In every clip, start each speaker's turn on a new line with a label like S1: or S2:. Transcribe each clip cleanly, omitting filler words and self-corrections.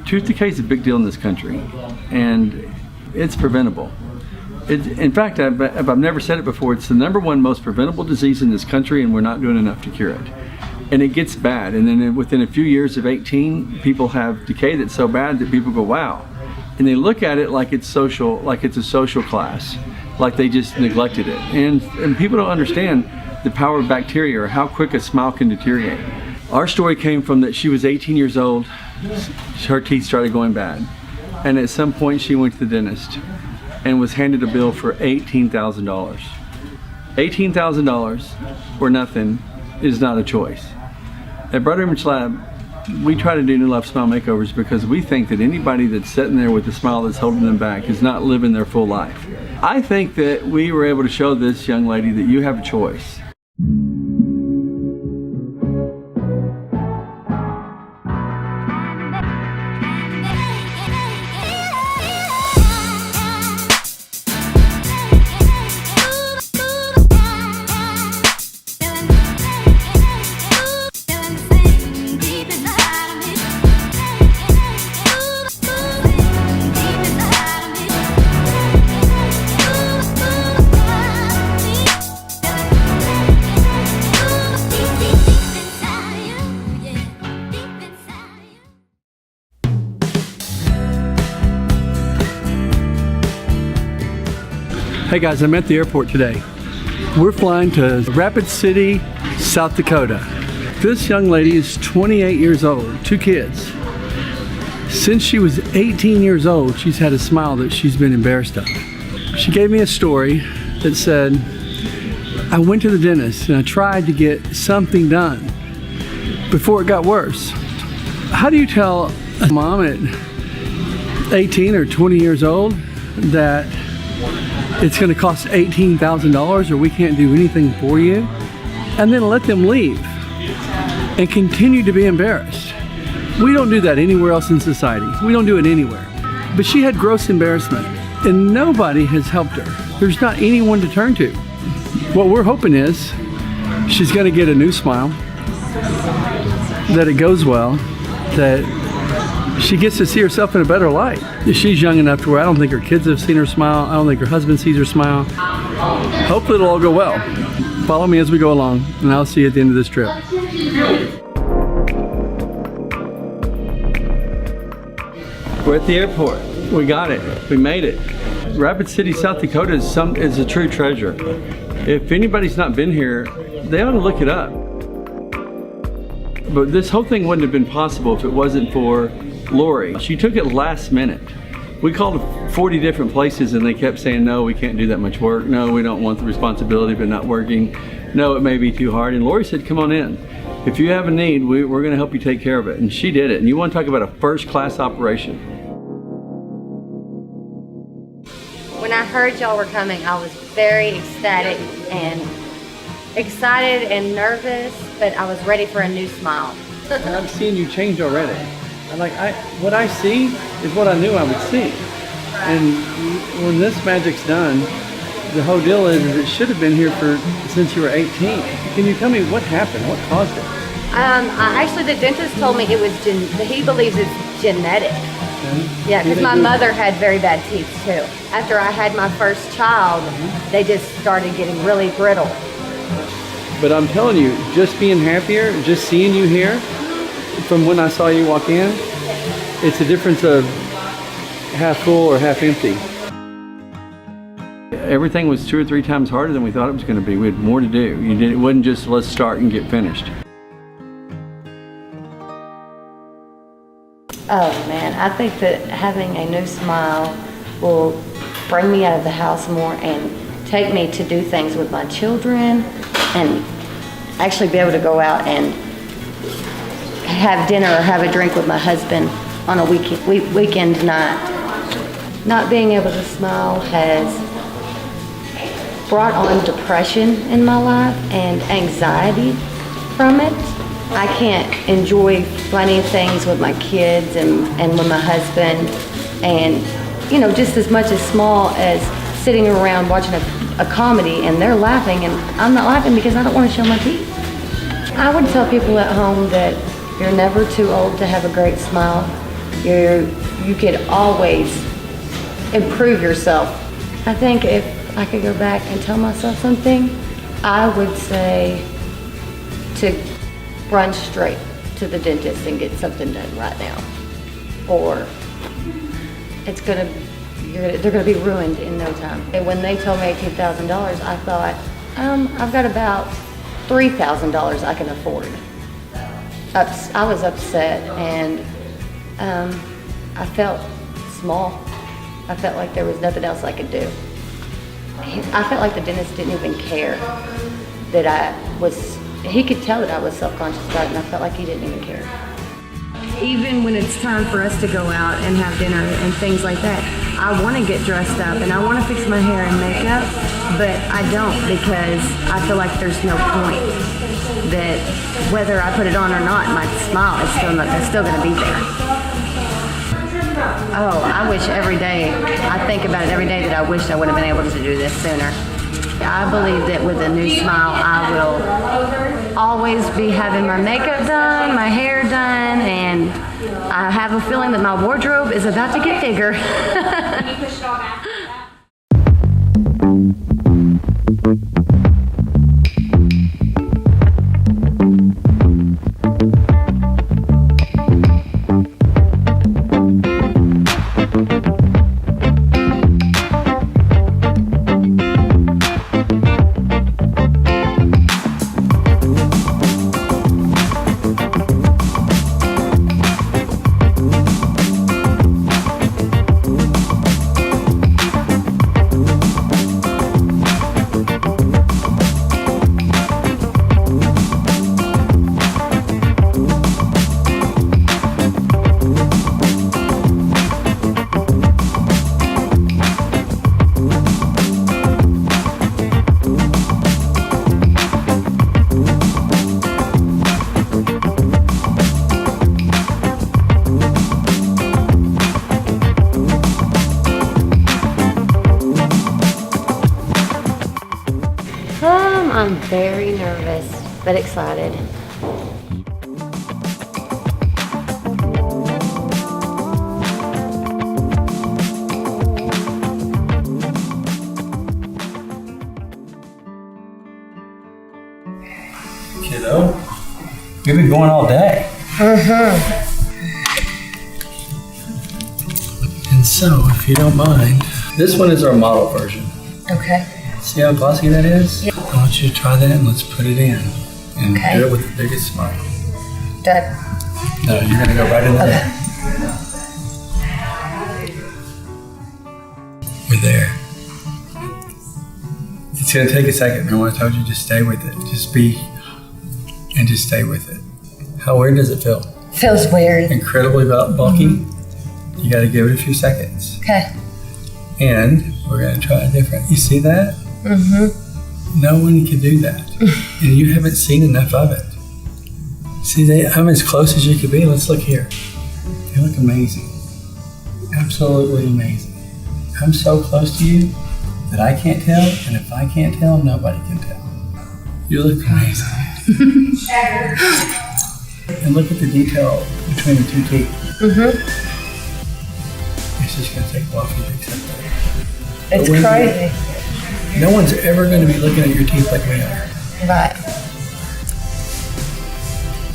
S1: Tooth decay is a big deal in this country, and it's preventable. In fact, if I've never said it before, it's the #1 most preventable disease in this country, and we're not doing enough to cure it. And it gets bad, and then within a few years of 18, people have decay that's so bad that people go, wow. And they look at it like it's social, like it's a social class, like they just neglected it. And people don't understand the power of bacteria or how quick a smile can deteriorate. Our story came from that she was 18 years old, her teeth started going bad. And at some point she went to the dentist and was handed a bill for $18,000. $18,000 or nothing is not a choice. At Bright Image Lab, we try to do New Life Smile Makeovers because we think that anybody that's sitting there with a smile that's holding them back is not living their full life. I think that we were able to show this young lady that you have a choice. Hey guys, I'm at the airport today. We're flying to Rapid City, South Dakota. This young lady is 28 years old, 2 kids. Since she was 18 years old, she's had a smile that she's been embarrassed of. She gave me a story that said, I went to the dentist and I tried to get something done before it got worse. How do you tell a mom at 18 or 20 years old that it's going to cost $18,000 or we can't do anything for you, and then let them leave and continue to be embarrassed? We don't do that anywhere else in society. We don't do it anywhere. But she had gross embarrassment and nobody has helped her. There's not anyone to turn to. What we're hoping is she's going to get a new smile, that it goes well, that she gets to see herself in a better light. She's young enough to where I don't think her kids have seen her smile. I don't think her husband sees her smile. Hopefully it'll all go well. Follow me as we go along, and I'll see you at the end of this trip. We're at the airport. We got it. We made it. Rapid City, South Dakota is a true treasure. If anybody's not been here, they ought to look it up. But this whole thing wouldn't have been possible if it wasn't for Lori. She took it last minute. We called 40 different places and they kept saying, no, we can't do that much work. No, we don't want the responsibility of it not working. No, it may be too hard. And Lori said, come on in. If you have a need, we're going to help you take care of it. And she did it. And you want to talk about a first-class operation.
S2: When I heard y'all were coming, I was very ecstatic and excited and nervous, but I was ready for a new smile.
S1: And I'm seeing you change already. What I see is what I knew I would see. And when this magic's done, the whole deal is it should have been here since you were 18. Can you tell me what happened? What caused it?
S2: Actually, the dentist told me it was he believes it's genetic.
S1: Okay.
S2: Yeah, because my mother had very bad teeth too. After I had my first child, they just started getting really brittle.
S1: But I'm telling you, just being happier, just seeing you here, from when I saw you walk in, it's a difference of half full or half empty. Everything was 2 or 3 times harder than we thought it was going to be. We had more to do. It wasn't just let's start and get finished.
S2: Oh man, I think that having a new smile will bring me out of the house more and take me to do things with my children and actually be able to go out and have dinner or have a drink with my husband on a weekend night. Not being able to smile has brought on depression in my life and anxiety from it. I can't enjoy funny things with my kids and with my husband, and just as much as small as sitting around watching a comedy and they're laughing and I'm not laughing because I don't want to show my teeth. I would tell people at home that you're never too old to have a great smile. You could always improve yourself. I think if I could go back and tell myself something, I would say to run straight to the dentist and get something done right now, or they're gonna be ruined in no time. And when they told me $18,000, I thought, I've got about $3,000 I can afford. I was upset, and I felt small. I felt like there was nothing else I could do. I felt like the dentist didn't even care that he could tell that I was self-conscious about it, and I felt like he didn't even care.
S3: Even when it's time for us to go out and have dinner and things like that, I want to get dressed up and I want to fix my hair and makeup, but I don't, because I feel like there's no point. That whether I put it on or not, my smile is still going to be there.
S2: Oh, I wish every day, I think about it every day, that I wish I would have been able to do this sooner. I believe that with a new smile, I will always be having my makeup done, my hair done, and I have a feeling that my wardrobe is about to get bigger. I'm very nervous, but excited.
S1: Kiddo, you've been going all day. And so, if you don't mind, this one is our model version.
S2: Okay.
S1: See how glossy that is?
S2: Yeah.
S1: I want you to try that and let's put it in. And
S2: Okay.
S1: do it with the biggest smile.
S2: Done.
S1: No, you're gonna go right in there. We're there. It's gonna take a second. Remember I told you, just stay with it. Just be, and just stay with it. How weird does it feel?
S2: Feels weird.
S1: Incredibly bulky. You gotta give it a few seconds.
S2: Okay.
S1: And we're gonna try it different. You see that? No one can do that. And you haven't seen enough of it. See, I'm as close as you could be. Let's look here. You look amazing. Absolutely amazing. I'm so close to you that I can't tell, and if I can't tell, nobody can tell. You look amazing. And look at the detail between the two teeth. It's just gonna take a while for you to accept that.
S2: It's
S1: But when
S2: crazy.
S1: No one's ever going to be looking at your teeth like we are.
S2: Right.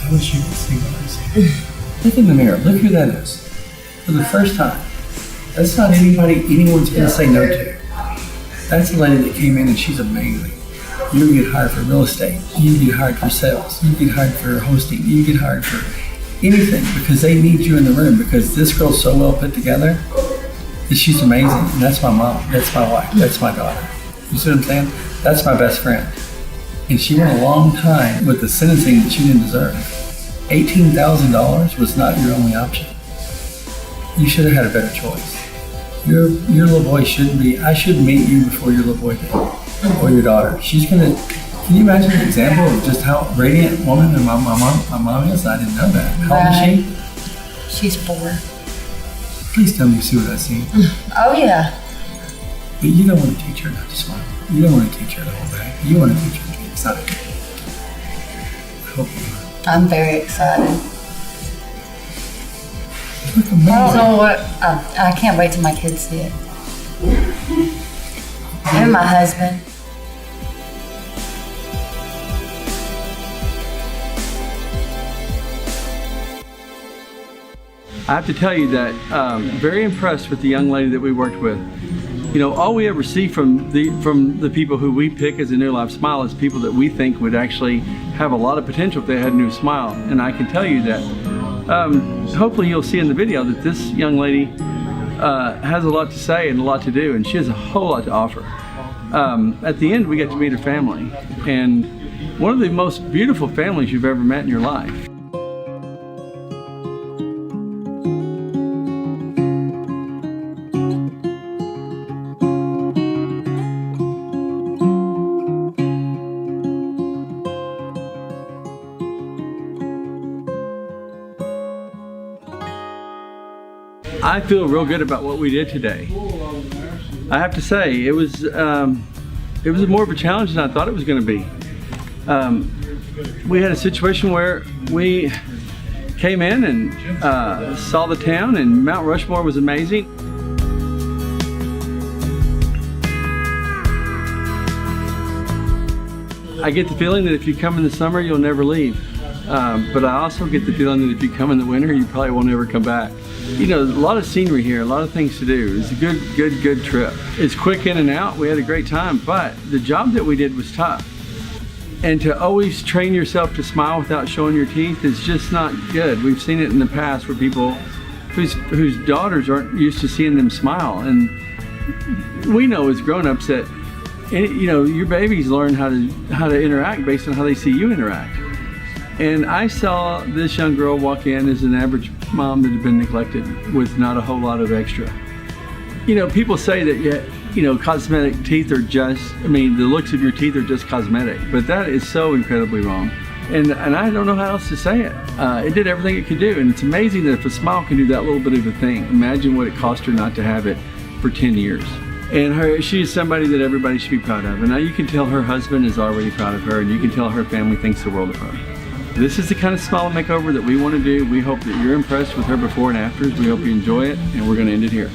S1: I wish you could see what I'm seeing. Look in the mirror. Look who that is. For the first time. That's not anyone's going to say no to. That's the lady that came in and she's amazing. You get hired for real estate. You get hired for sales. You get hired for hosting. You get hired for anything because they need you in the room because this girl's so well put together that she's amazing. And that's my mom. That's my wife. That's my daughter. You see what I'm saying? That's my best friend. And she went a long time with the sentencing that she didn't deserve. $18,000 was not your only option. You should have had a better choice. Your little boy shouldn't be, I should meet you before your little boy did, or your daughter. She's gonna, can you imagine an example of just how radiant woman my mom is? I didn't know that. How old is she?
S2: She's 4.
S1: Please tell me you see what I see.
S2: Oh, yeah.
S1: But you don't want to teach her not to smile. You don't want to teach her to hold back. You want to teach her to be excited. I hope you are.
S2: I'm very excited. I don't know what, I can't wait till my kids see it. And my husband.
S1: I have to tell you that very impressed with the young lady that we worked with. You know, all we ever see from the people who we pick as a New Life Smile is people that we think would actually have a lot of potential if they had a new smile. And I can tell you that hopefully you'll see in the video that this young lady has a lot to say and a lot to do, and she has a whole lot to offer. At the end, we get to meet her family, and one of the most beautiful families you've ever met in your life. I feel real good about what we did today. I have to say, it was more of a challenge than I thought it was going to be. We had a situation where we came in and saw the town, and Mount Rushmore was amazing. I get the feeling that if you come in the summer, you'll never leave. But I also get the feeling that if you come in the winter, you probably won't ever come back. You know, a lot of scenery here, a lot of things to do. It's a good trip. It's quick in and out. We had a great time, but the job that we did was tough. And to always train yourself to smile without showing your teeth is just not good. We've seen it in the past where people whose daughters aren't used to seeing them smile. And we know as grown-ups that, you know, your babies learn how to interact based on how they see you interact. And I saw this young girl walk in as an average mom that had been neglected with not a whole lot of extra. You know, people say that, you know, cosmetic teeth are just, I mean, the looks of your teeth are just cosmetic, but that is so incredibly wrong. And I don't know how else to say it. It did everything it could do, and it's amazing that if a smile can do that little bit of a thing, imagine what it cost her not to have it for 10 years. And she is somebody that everybody should be proud of. And now you can tell her husband is already proud of her, and you can tell her family thinks the world of her. This is the kind of smile makeover that we want to do. We hope that you're impressed with her before and afters. We hope you enjoy it, and we're going to end it here.